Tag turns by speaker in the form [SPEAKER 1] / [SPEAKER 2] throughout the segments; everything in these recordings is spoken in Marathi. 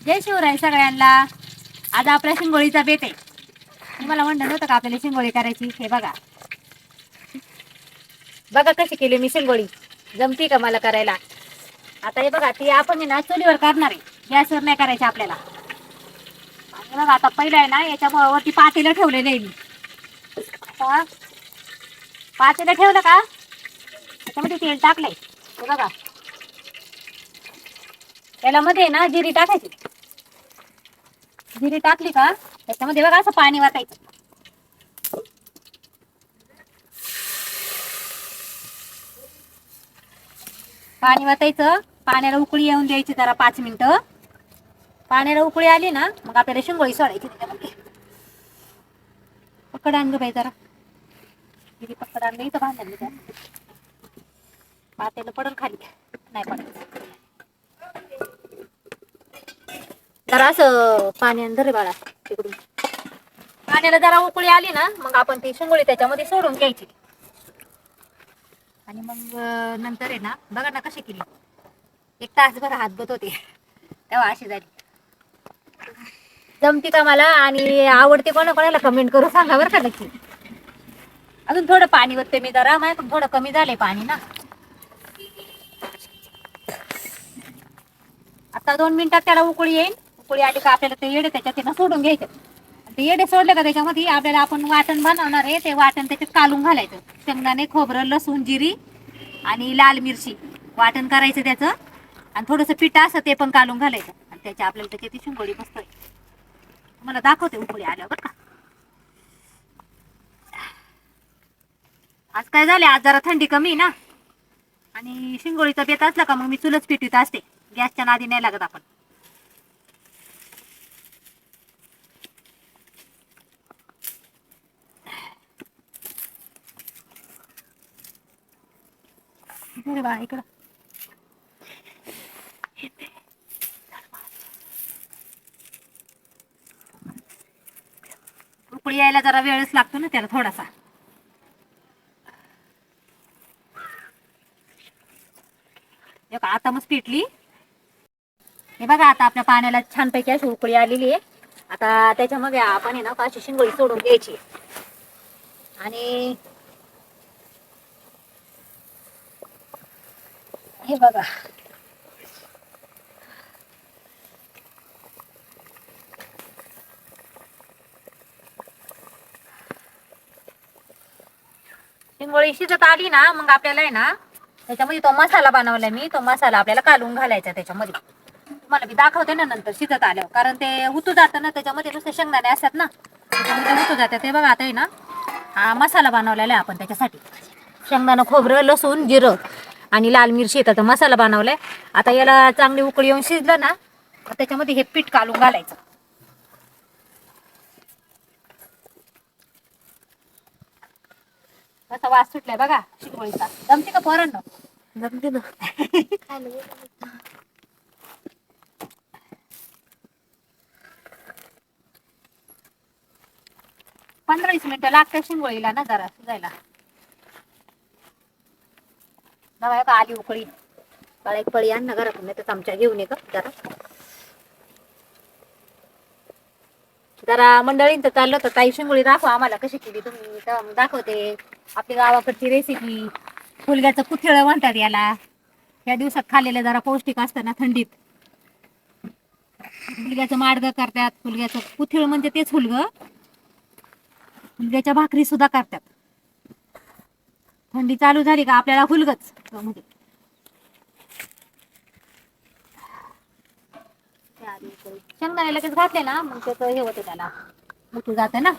[SPEAKER 1] जय शिवराय सगळ्यांना. आज आपल्या शिंगोळीचा बेत आहे. तुम्हाला म्हणलं नव्हतं का आपल्याला शिंगोळी करायची. हे बघा बघा कशी केली मी शिंगोळी. जमती का मला करायला. आता हे बघा ती आपण ना चुलीवर करणार आहे, गॅसवर नाही करायची आपल्याला. आणि बघा आता पहिलं आहे ना याच्या वरती पातेलं ठेवलेलं आहे मी. आता पातेलं ठेवलं का त्याच्यामध्ये तेल टाकलंय. हे बघा त्याला मध्ये ना जिरी टाकायची. जिरी टाकली का त्याच्यामध्ये बघा असं पाणी वाटायचं. पाणी वाटायचं. पाण्याला उकळी येऊन द्यायची जरा 5 मिनिटं. पाण्याला उकळी आली ना मग आपल्याला शिंगोळी सोडायची त्याच्यामध्ये. पकड आण गं बाई जरा. जिरी पकड आणलं इथं भांड्यामध्ये द्या. पातेलं पडल खाली. नाही पडायचं. जरा असं पाणी आण रे बाळा तिकडून. पाण्याला जरा उकळी आली ना मग आपण ती शिंगोळी त्याच्यामध्ये सोडून घ्यायची. आणि मग नंतर आहे ना बघा ना कशी केली. 1 तासभर हातबत होते तेव्हा अशी झाली. जमती का मला आणि आवडते कोणाला कमेंट करून सांगा बरं का नक्की. अजून थोडं पाणी वरते मी जरा माझ्याकडून थोडं कमी झालंय पाणी ना. आता 2 मिनिटात त्याला उकळी येईल. उकळी आली का आपल्याला ते येडे त्याच्यात सोडून घ्यायचं. ते येडे सोडले का त्याच्यामध्ये आपल्याला आपण वाटण बनवणार आहे ते वाटण त्याच्यात कालून घालायचं. शेंगदाणे खोबरं लसूण जिरी आणि लाल मिरची वाटण करायचं त्याचं. आणि थोडंसं पिठं असं ते पण कालून घालायचं. आणि त्याच्या आपल्याला त्याची शिंगोळी मस्त मला दाखवते उकळी आल्यावर बरं का. आज काय झाले आज जरा थंडी कमी ना. आणि शिंगोळीचा बेत असला का मग मी चुलच पिटवीत असते. गॅसच्या नादी नाही लागत आपण. अरे बा इकडं उकळी यायला जरा वेळच लागतो ना त्याला थोडासा. आता मग पिटली. हे बघा आता आपल्या पाण्याला छानपैकी अशी उकळी आलेली आहे. आता त्याच्यामध्ये आपण आहे ना अशी शिंगोळी सोडून द्यायची. आणि हे बघा शिंगोळी शिजत आली ना मग आपल्याला आहे ना त्याच्यामध्ये तो मसाला बनवलाय मी. तो मसाला आपल्याला कालून घालायचा त्याच्यामध्ये. तुम्हाला मी दाखवते ना नंतर शिजत आल्यावर. कारण ते उतू जातं ना त्याच्यामध्ये नुसते शेंगदाणे असतात ना त्याच्यामध्ये उतू जातात. ते बघा आता आहे ना हा मसाला बनवलेला आहे आपण त्याच्यासाठी. शेंगदाणं खोबरं लसूण जिरं आणि लाल मिरची येतात मसाला बनवलाय. आता याला चांगली उकळी येऊन शिजलं ना त्याच्यामध्ये हे पीठ कालून घालायचं. कसा वास सुटलाय बघा शिंगोळीचा. जमती का पोरांनो.
[SPEAKER 2] जमते ना.
[SPEAKER 1] 15-20 मिनिटं लागतात शिंगोळीला ना जरा शिजायला. बघा का आली उकळी. बाळा एक पळी आण ना घरातून नाही तर चमचा घेऊन ये का जरा. जरा मंडळींचं चाललं तर ताई शिंगोळी दाखवा आम्हाला कशी केली तुम्ही. तेव्हा मग दाखवते आपली गावाकडची रेसिपी. फुलग्याचं कुथेळं म्हणतात याला. या दिवसात खाल्लेलं जरा पौष्टिक असतं ना थंडीत. फुलग्याचं माडगं करतात. फुलग्याचं कुथेळ म्हणजे तेच फुलगं. फुलग्याच्या भाकरी सुद्धा करतात. थंडी चालू झाली का आपल्याला फुलगच म्हणजे. शेंगदाणे लगेच घातले ना मग त्याचं हे होते त्याला उतू जाते ना.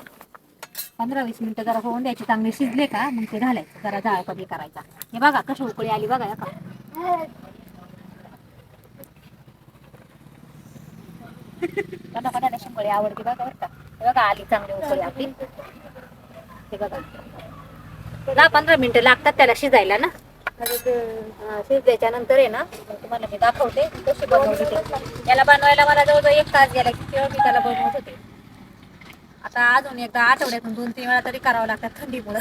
[SPEAKER 1] 15-20 मिनिटं जरा होऊन द्यायची. चांगले शिजले का मग ते घालायचं जरा जाळ कमी करायचा. हे बघा कशी उकळी आली बघा का. कोणाला शिंगोळी आवडते बघा बरं का. हे बघा आली चांगली उकळी आपली. हे बघा 10-15 मिनिटं लागतात त्याला शिजायला ना. शिजल्याच्या नंतर आहे ना तुम्हाला मी दाखवते कशी बनवली ते. याला बनवायला मला जवळजवळ 1 तास गेला. किती वेळ मी त्याला बनवत होते. आता अजून एकदा आठवड्यातून 2-3 वेळा तरी करावं लागतात थंडीमुळं.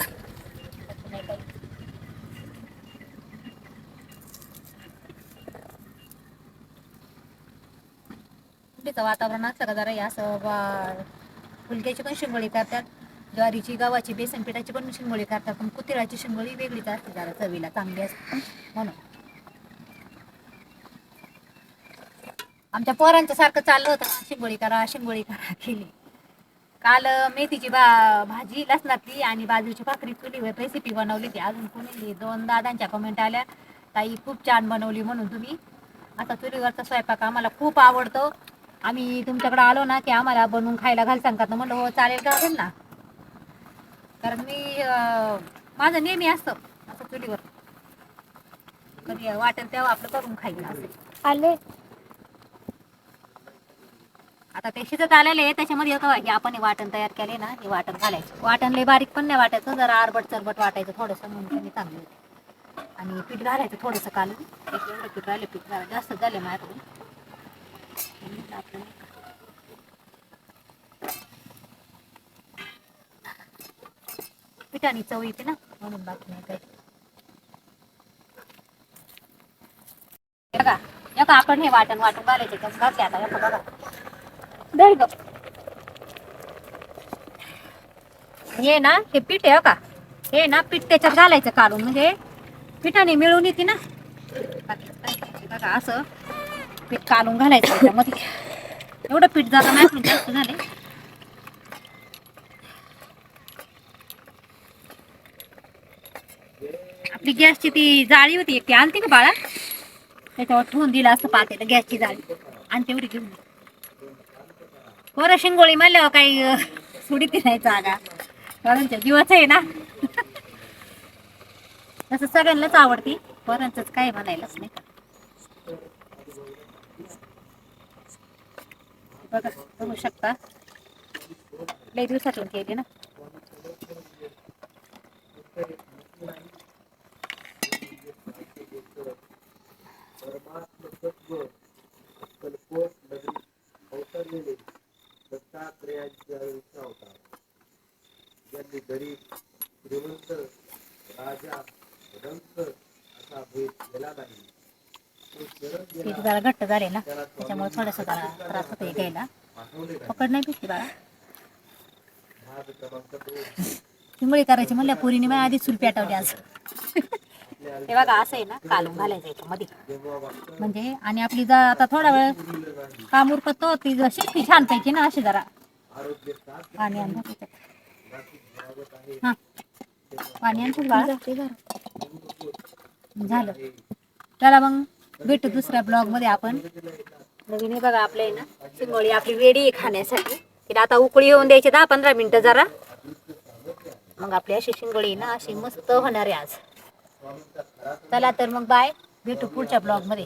[SPEAKER 1] थंडीचं वातावरण असलं का जरा हे असं फुलक्याची पण शिंगोळी करतात, ज्वारीची गव्हाची बेसन पिठाची पण शिंगोळी करतात, पण कुतिळाची शिंगोळी वेगळीच असते, जरा चवीला चांगली असते म्हणून. आमच्या पोरांचं सारखं चाललं होतं शिंगोळी करा शिंगोळी करा केली. काल मेथीची भाजी लसणातली आणि बाजूची भाकरी चुलीवर रेसिपी बनवली ती. अजून कोणी 2 दादांच्या कमेंट आल्या, ताई खूप छान बनवली म्हणून तुम्ही. आता चुलीवरचा स्वयंपाक आम्हाला खूप आवडतो. आम्ही तुमच्याकडे आलो ना की आम्हाला बनवून खायला घाल सांगतात ना. म्हणलं हो चालेल का ना, कारण मी माझं नेहमी असतं असं चुलीवर कधी वाटेल तेव्हा आपलं करून खाईल असं.
[SPEAKER 2] आले
[SPEAKER 1] आता ते शिजत आलेले आहे, त्याच्यामध्ये होतं की आपण हे वाटण तयार केले ना, हे वाटण घालायचं. वाटण लय बारीक पण नाही वाटायचं, जरा आरबट चरबट वाटायचं थोडंसं, म्हणून मी चांगलं होते. आणि पीठ घालायचं थोडंसं कालून. एक एवढं पीठ राहिलं, पीठ जरा जास्त झाले माझ्याकडून. पिठाने चव येते ना, म्हणून बाकी नाही काही. बघा आपण हे वाटण वाटून घालायचे कसं घातले आता बघा.
[SPEAKER 2] दर ग
[SPEAKER 1] हे ना हे पीठ आहे का, हे ना पीठ त्याच्यात घालायचं काढून, म्हणजे पिठाने मिळून येते ना. बघा असं पीठ काढून घालायचं त्याच्यामध्ये. एवढं पीठ जातं नाही जास्त झाले. आपली गॅसची ती जाळी होती एक, ती आणते का बाळा, त्याच्यावर ठेवून दिलं असं पातेलं गॅसची जाळी, आणि तेवढी घेऊन पोरं शिंगोळी म्हणल्यावर काही सुडीत नाही जागा, कारण जीवाचं आहे ना. तसं सगळ्यांनाच आवडती, पोरांचंच काय म्हणायलाच नाही. बघा बघू शकता, लय दिवसातून केली ना. पीठ जरा घट्ट झाले ना, त्याच्यामुळे थोडंसं जरा त्रास होतो घ्यायला. पकड नाही भेटली बाळा. चिंबळी करायची म्हणल्या पुरीने माझ्या आधी चूल पेटवली आज. हे बघा असं आहे ना, कालून घालायचं याच्यामध्ये, म्हणजे आणि आपली जर आता थोडा वेळ काम उरकत तो ती शिकती छानपैकी ना अशी जरा. पाणी आण हा, पाणी आणतो बाळा. झालं. चला मग भेटू दुसऱ्या ब्लॉग मध्ये आपण. नवीन हे बघा आपलं आहे ना शिंगोळी आपली रेडी आहे खाण्यासाठी. तिला आता उकळी येऊन द्यायची 10-15 मिनिटं जरा, मग आपली अशी शिंगोळी ना अशी मस्त होणार आहे आज. चला तर मग बाय, भेटू पुढच्या ब्लॉग मध्ये.